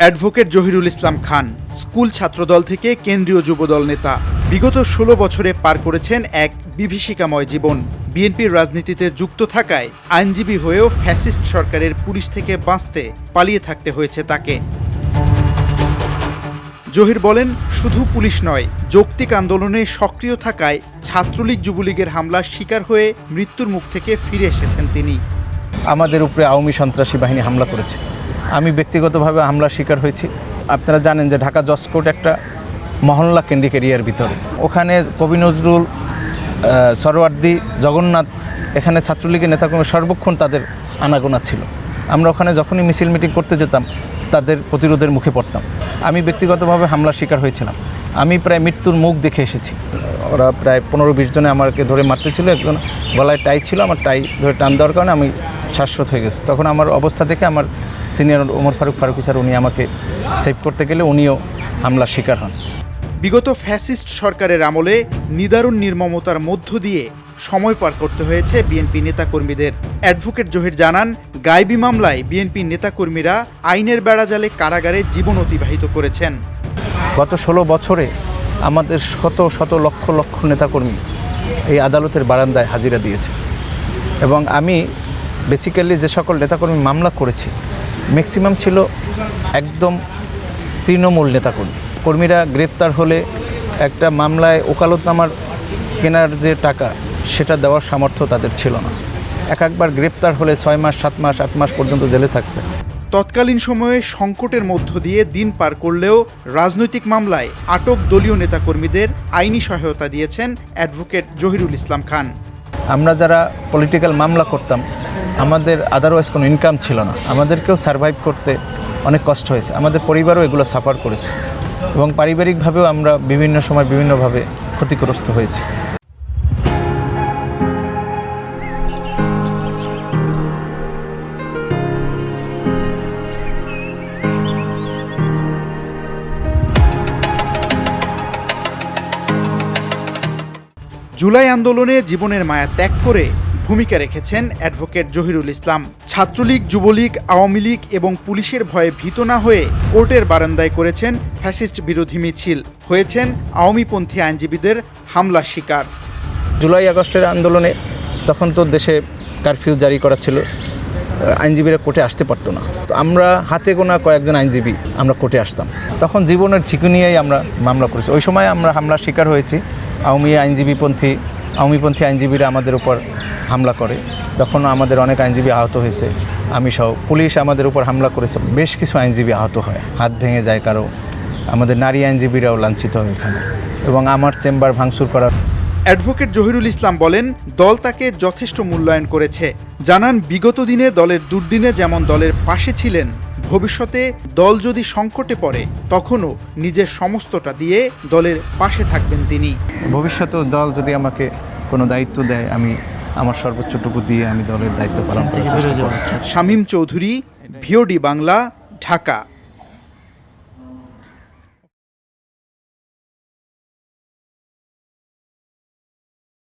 Advocate Zahirul Islam Khan school ছাত্রদল থেকে কেন্দ্রীয় যুবদল নেতা। বিগত ১৬ বছরে পার করেছেন এক বিভীষিকাময় জীবন। বিএনপির রাজনীতিতে যুক্ত থাকায় আইনজীবী হয়েও ফ্যাসিস্ট সরকারের পুলিশ থেকে বাঁচতে পালিয়ে থাকতে হয়েছে তাকে। জহির বলেন, শুধু পুলিশ নয়, যৌক্তিক আন্দোলনে সক্রিয় থাকায় ছাত্রলীগ যুবলীগের হামলার শিকার হয়ে মৃত্যুর মুখ থেকে ফিরে এসেছেন তিনি। আমাদের উপরে আওয়ামী সন্ত্রাসী বাহিনী হামলা করেছে। আমি ব্যক্তিগতভাবে হামলার শিকার হয়েছি। আপনারা জানেন যে ঢাকা জজকোর্ট একটা মহল্লা কেন্দ্রিক এরিয়ার ভিতরে, ওখানে কবি নজরুল, সরওয়ার্দী, জগন্নাথ, এখানে ছাত্রলীগের নেতাকর্মী সর্বক্ষণ তাদের আনাগোনা ছিল। আমরা ওখানে যখনই মিছিল মিটিং করতে যেতাম তাদের প্রতিরোধের মুখে পড়তাম। আমি ব্যক্তিগতভাবে হামলার শিকার হয়েছিলাম। আমি প্রায় মৃত্যুর মুখ দেখে এসেছি। ওরা প্রায় 15-20 জনে আমাকে ধরে মারতে ছিল। একজন গলায় টাই ছিল, আমার টাই ধরে টান দেওয়ার কারণে আমি শ্বাসরোধ হয়ে গেছি। তখন আমার অবস্থা দেখে আমার সিনিয়র ওমর ফারুকী স্যার, উনি আমাকে সেভ করতে গেলে উনিও হামলার শিকার হন। বিগত ফ্যাসিস্ট সরকারের আমলে নিদারুণ নির্মমতার মধ্য দিয়ে সময় পার করতে হয়েছে বিএনপি নেতাকর্মীদের। অ্যাডভোকেট জহির জানান, গায়েবী মামলায় বিএনপি নেতাকর্মীরা আইনের বেড়াজালে কারাগারে জীবন অতিবাহিত করেছেন। গত 16 বছরে আমাদের শত শত লক্ষ লক্ষ নেতাকর্মী এই আদালতের বারান্দায় হাজিরা দিয়েছে। এবং আমি বেসিক্যালি যে সকল নেতাকর্মী মামলা করেছি, ম্যাক্সিমাম ছিল একদম তৃণমূল নেতাকর্মী। কর্মীরা গ্রেপ্তার হলে একটা মামলায় ওকালতনামার কেনার যে টাকা, সেটা দেওয়ার সামর্থ্য তাদের ছিল না। একবার গ্রেপ্তার হলে 6 মাস, 7 মাস, 8 মাস পর্যন্ত জেলে থাকছে। তৎকালীন সময়ে সংকটের মধ্য দিয়ে দিন পার করলেও রাজনৈতিক মামলায় আটক দলীয় নেতাকর্মীদের আইনি সহায়তা দিয়েছেন অ্যাডভোকেট জহিরুল ইসলাম খান। আমরা যারা পলিটিক্যাল মামলা করতাম, আমাদের আদারওয়াইজ কোনো ইনকাম ছিল না। আমাদেরকেও সারভাইভ করতে অনেক কষ্ট হয়েছে। আমাদের পরিবারও এগুলো সাফার করেছে এবং পারিবারিকভাবেও আমরা বিভিন্ন সময় বিভিন্নভাবে ক্ষতিগ্রস্ত হয়েছি। জুলাই আন্দোলনে জীবনের মায়া ত্যাগ করে ভূমিকা রেখেছেন অ্যাডভোকেট জহিরুল ইসলাম। ছাত্রলীগ, যুবলীগ, আওয়ামী লীগ এবং পুলিশের ভয়ে ভীত না হয়ে কোর্টের বারান্দায় করেছেন ফ্যাসিস্ট বিরোধী মিছিল, হয়েছেন আওয়ামীপন্থী আইনজীবীদের হামলার শিকার। জুলাই আগস্টের আন্দোলনে তখন তো দেশে কারফিউ জারি করা ছিল, আইনজীবীরা কোর্টে আসতে পারতো না। তো আমরা হাতে গোনা কয়েকজন আইনজীবী আমরা কোর্টে আসতাম। তখন জীবনের ঝুঁকি নিয়েই আমরা মামলা করেছি। ওই সময় আমরা হামলার শিকার হয়েছি। আওয়ামীপন্থী আইনজীবীরা আমাদের উপর হামলা করে। তখন আমাদের অনেক আইনজীবী আহত হয়েছে, আমি সহ। পুলিশ আমাদের উপর হামলা করেছে, বেশ কিছু আইনজীবী আহত হয়, হাত ভেঙে যায় কারো। আমাদের নারী আইনজীবীরাও লাঞ্ছিত হয় এখানে, এবং আমার চেম্বার ভাঙচুর করার। অ্যাডভোকেট জহিরুল ইসলাম বলেন, দল তাকে যথেষ্ট মূল্যায়ন করেছে। জানান, বিগত দিনে দলের দুর্দিনে যেমন দলের পাশে ছিলেন, ভবিষ্যতে দল যদি সংকটে পড়ে তখনও নিজের সমস্তটা দিয়ে দলের পাশে থাকবেন তিনি। ভবিষ্যতেও দল যদি আমাকে কোনো দায়িত্ব দেয়, আমি আমার সর্বোচ্চটুকু দিয়ে আমি দলের দায়িত্ব পালন করার চেষ্টা করব। শামীম চৌধুরী, ভিওডি বাংলা, ঢাকা।